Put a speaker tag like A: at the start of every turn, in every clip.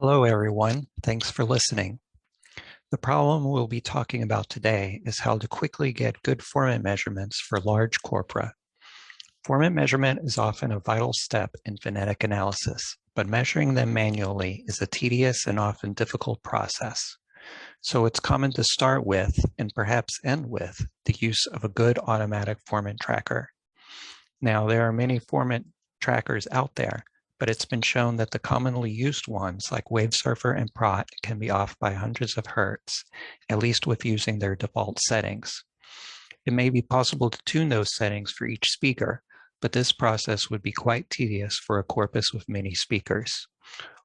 A: Hello, everyone. Thanks for listening. The problem we'll be talking about today is how to quickly get good formant measurements for large corpora. Formant measurement is often a vital step in phonetic analysis, but measuring them manually is a tedious and often difficult process. So it's common to start with, and perhaps end with, the use of a good automatic formant tracker. Now, there are many formant trackers out there, but it's been shown that the commonly used ones like Wavesurfer and Prot can be off by hundreds of hertz, at least with using their default settings. It may be possible to tune those settings for each speaker, but this process would be quite tedious for a corpus with many speakers.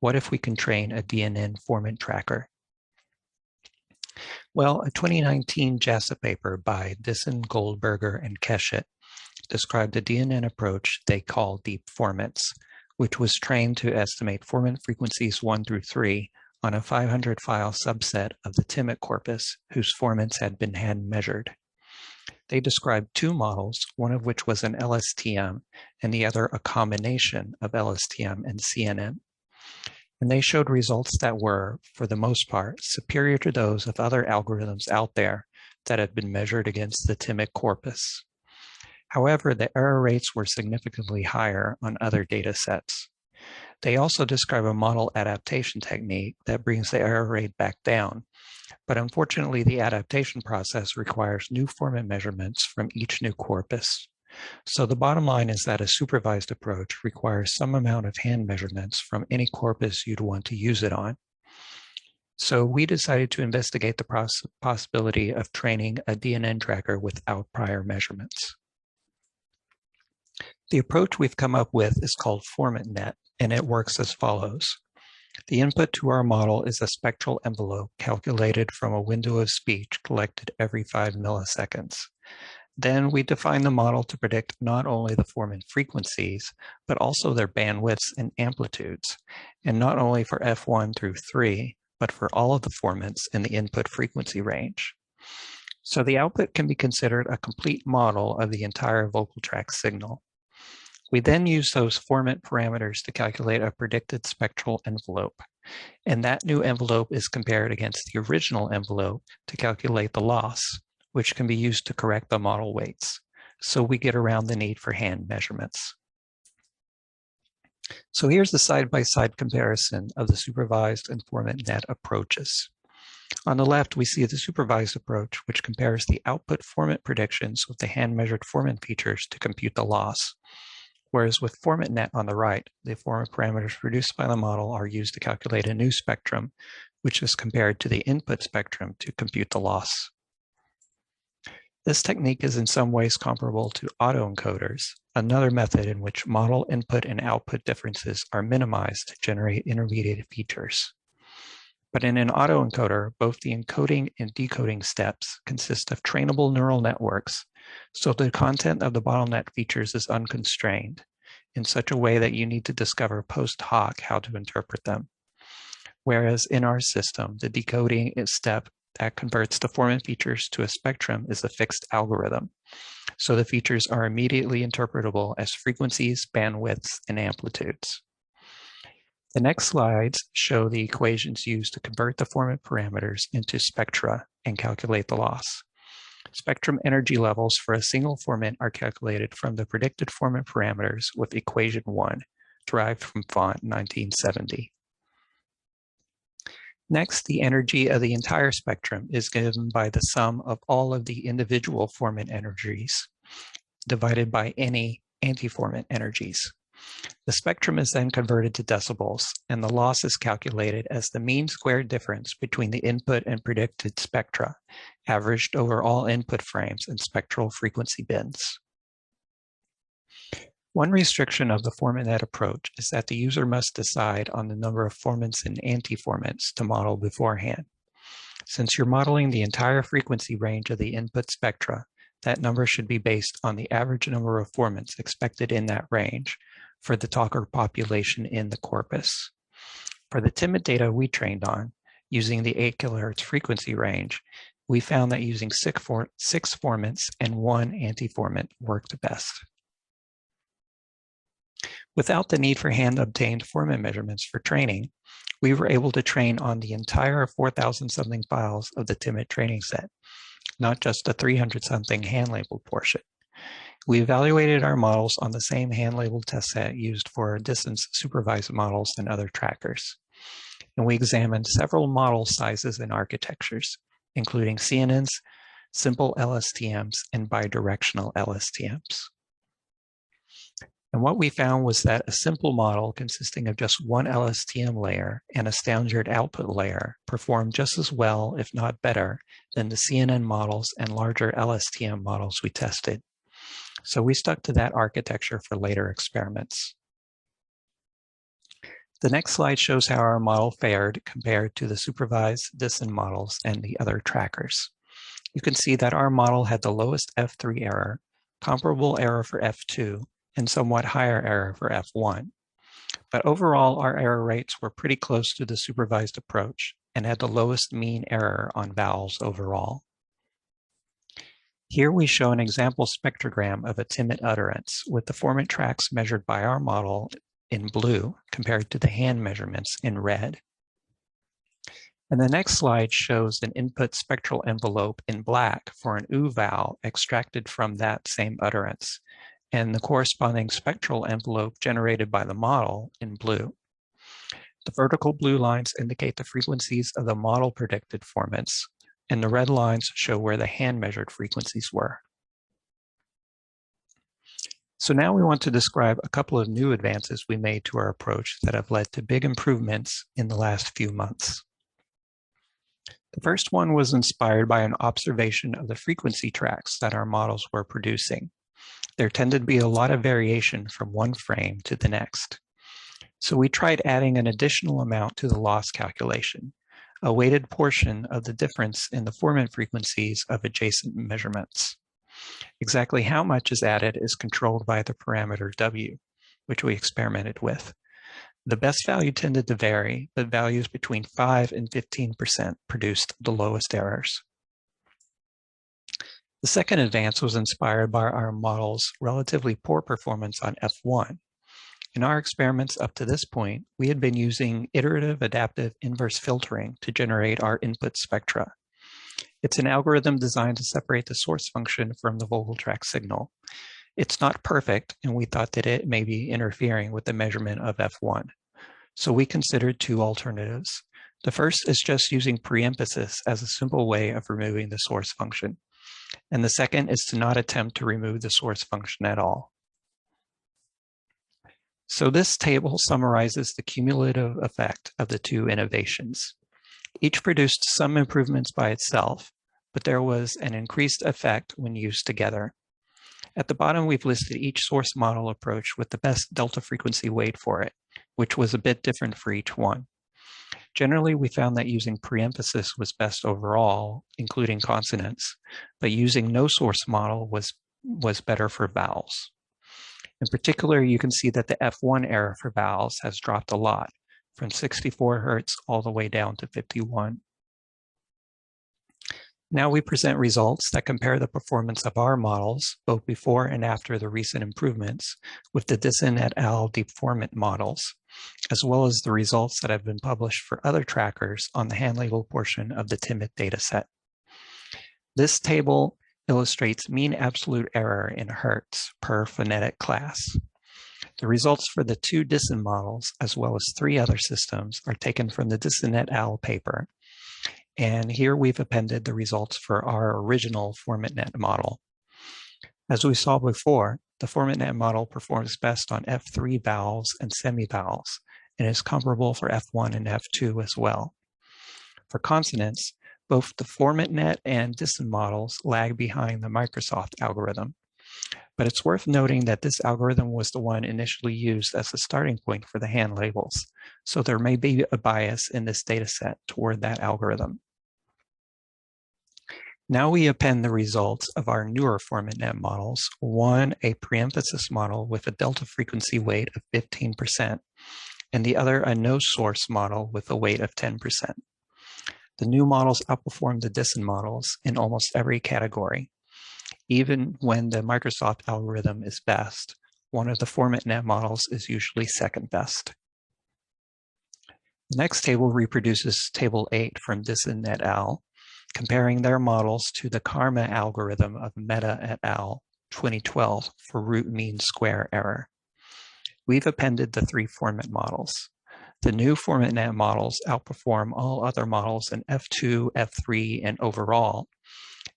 A: What if we can train a DNN formant tracker? Well, a 2019 JASA paper by Dissen, Goldberger, and Keshet described a DNN approach they call deep formants, which was trained to estimate formant frequencies 1 through 3 on a 500 file subset of the TIMIT corpus whose formants had been hand measured. They described two models, one of which was an LSTM and the other a combination of LSTM and CNN. And they showed results that were, for the most part, superior to those of other algorithms out there that had been measured against the TIMIT corpus. However, the error rates were significantly higher on other data sets. They also describe a model adaptation technique that brings the error rate back down, but unfortunately the adaptation process requires new formant measurements from each new corpus. So the bottom line is that a supervised approach requires some amount of hand measurements from any corpus you'd want to use it on. So we decided to investigate the possibility of training a DNN tracker without prior measurements. The approach we've come up with is called FormantNet, and it works as follows. The input to our model is a spectral envelope calculated from a window of speech collected every 5 milliseconds. Then we define the model to predict not only the formant frequencies, but also their bandwidths and amplitudes, and not only for F1 through 3, but for all of the formants in the input frequency range. So the output can be considered a complete model of the entire vocal tract signal. We then use those formant parameters to calculate a predicted spectral envelope, and that new envelope is compared against the original envelope to calculate the loss, which can be used to correct the model weights. So we get around the need for hand measurements. So here's the side-by-side comparison of the supervised and FormantNet approaches. On the left, we see the supervised approach, which compares the output formant predictions with the hand-measured formant features to compute the loss. Whereas with FormantNet on the right, the formant parameters produced by the model are used to calculate a new spectrum, which is compared to the input spectrum to compute the loss. This technique is in some ways comparable to autoencoders, another method in which model input and output differences are minimized to generate intermediate features. But in an autoencoder, both the encoding and decoding steps consist of trainable neural networks, so the content of the bottleneck features is unconstrained in such a way that you need to discover post hoc how to interpret them. Whereas in our system, the decoding step that converts the formant features to a spectrum is a fixed algorithm. So the features are immediately interpretable as frequencies, bandwidths, and amplitudes. The next slides show the equations used to convert the formant parameters into spectra and calculate the loss. Spectrum energy levels for a single formant are calculated from the predicted formant parameters with equation 1, derived from Font 1970. Next, the energy of the entire spectrum is given by the sum of all of the individual formant energies divided by any antiformant energies. The spectrum is then converted to decibels, and the loss is calculated as the mean squared difference between the input and predicted spectra, averaged over all input frames and spectral frequency bins. One restriction of the FormantNet approach is that the user must decide on the number of formants and antiformants to model beforehand. Since you're modeling the entire frequency range of the input spectra, that number should be based on the average number of formants expected in that range for the talker population in the corpus. For the TIMIT data we trained on, using the 8 kHz frequency range, we found that using 6 formants and 1 antiformant worked best. Without the need for hand-obtained formant measurements for training, we were able to train on the entire 4,000-something files of the TIMIT training set, not just the 300-something hand-labeled portion. We evaluated our models on the same hand-labeled test set used for Dissen's supervised models and other trackers. And we examined several model sizes and architectures, including CNNs, simple LSTMs, and bidirectional LSTMs. And what we found was that a simple model consisting of just one LSTM layer and a standard output layer performed just as well, if not better, than the CNN models and larger LSTM models we tested. So we stuck to that architecture for later experiments. The next slide shows how our model fared compared to the supervised Dissen models and the other trackers. You can see that our model had the lowest F3 error, comparable error for F2, and somewhat higher error for F1. But overall, our error rates were pretty close to the supervised approach and had the lowest mean error on vowels overall. Here we show an example spectrogram of a TIMIT utterance with the formant tracks measured by our model in blue compared to the hand measurements in red. And the next slide shows an input spectral envelope in black for an U vowel extracted from that same utterance, and the corresponding spectral envelope generated by the model in blue. The vertical blue lines indicate the frequencies of the model predicted formants, and the red lines show where the hand-measured frequencies were. So now we want to describe a couple of new advances we made to our approach that have led to big improvements in the last few months. The first one was inspired by an observation of the frequency tracks that our models were producing. There tended to be a lot of variation from one frame to the next. So we tried adding an additional amount to the loss calculation, a weighted portion of the difference in the formant frequencies of adjacent measurements. Exactly how much is added is controlled by the parameter W, which we experimented with. The best value tended to vary, but values between 5 and 15% produced the lowest errors. The second advance was inspired by our model's relatively poor performance on F1. In our experiments up to this point, we had been using iterative adaptive inverse filtering to generate our input spectra. It's an algorithm designed to separate the source function from the vocal tract signal. It's not perfect, and we thought that it may be interfering with the measurement of F1. So we considered two alternatives. The first is just using preemphasis as a simple way of removing the source function. And the second is to not attempt to remove the source function at all. So this table summarizes the cumulative effect of the two innovations. Each produced some improvements by itself, but there was an increased effect when used together. At the bottom, we've listed each source model approach with the best delta frequency weight for it, which was a bit different for each one. Generally, we found that using preemphasis was best overall, including consonants, but using no source model was better for vowels. In particular, you can see that the F1 error for vowels has dropped a lot, from 64 Hz all the way down to 51. Now we present results that compare the performance of our models, both before and after the recent improvements, with the Dissen et al. Deep Formant models, as well as the results that have been published for other trackers on the hand-labeled portion of the TIMIT dataset. This table illustrates mean absolute error in Hertz per phonetic class. The results for the two Dissen models, as well as 3 other systems, are taken from the Dissen et al. Paper. And here we've appended the results for our original FormantNet model. As we saw before, the FormantNet model performs best on F3 vowels and semivowels, and is comparable for F1 and F2 as well. For consonants, both the FormantNet and Dissen models lag behind the Microsoft algorithm. But it's worth noting that this algorithm was the one initially used as the starting point for the hand labels, so there may be a bias in this dataset toward that algorithm. Now we append the results of our newer FormantNet models, one a preemphasis model with a delta frequency weight of 15%, and the other a no source model with a weight of 10%. The new models outperform the Dissen models in almost every category. Even when the Microsoft algorithm is best, one of the FormantNet models is usually second best. The next table reproduces Table 8 from Dissen et al., comparing their models to the Karma algorithm of Mehta et al. 2012 for root mean square error. We've appended the 3 Formant models. The new FormantNet models outperform all other models in F2, F3, and overall,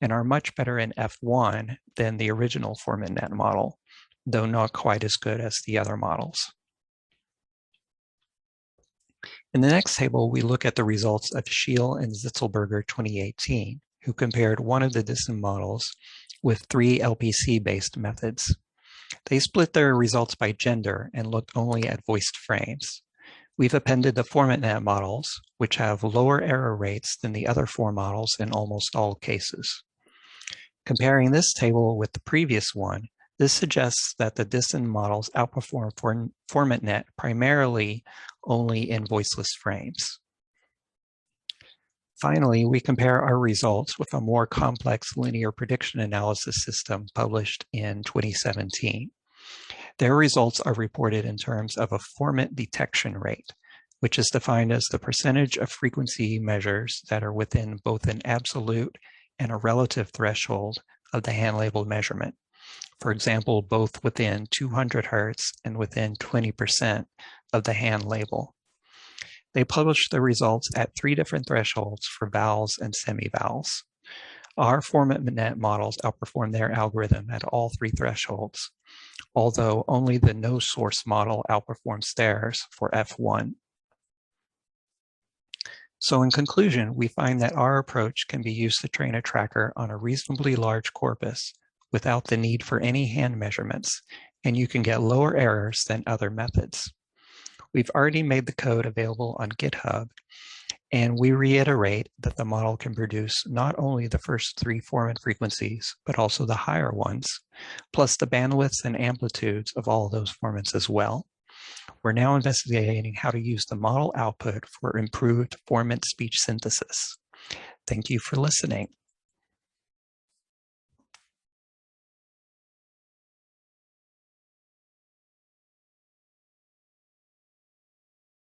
A: and are much better in F1 than the original FormantNet model, though not quite as good as the other models. In the next table, we look at the results of Scheel and Zitzelberger 2018, who compared one of the Dissen models with 3 LPC-based methods. They split their results by gender and looked only at voiced frames. We've appended the FormantNet models, which have lower error rates than the other 4 models in almost all cases. Comparing this table with the previous one, this suggests that the Dissen models outperform FormantNet primarily only in voiceless frames. Finally, we compare our results with a more complex linear prediction analysis system published in 2017. Their results are reported in terms of a formant detection rate, which is defined as the percentage of frequency measures that are within both an absolute and a relative threshold of the hand-labeled measurement. For example, both within 200 Hertz and within 20% of the hand label. They published the results at 3 different thresholds for vowels and semi-vowels. Our FormantNet models outperform their algorithm at all 3 thresholds, although only the no-source model outperforms theirs for F1. So in conclusion, we find that our approach can be used to train a tracker on a reasonably large corpus without the need for any hand measurements, and you can get lower errors than other methods. We've already made the code available on GitHub, and we reiterate that the model can produce not only the first 3 formant frequencies, but also the higher ones, plus the bandwidths and amplitudes of all those formants as well. We're now investigating how to use the model output for improved formant speech synthesis. Thank you for listening.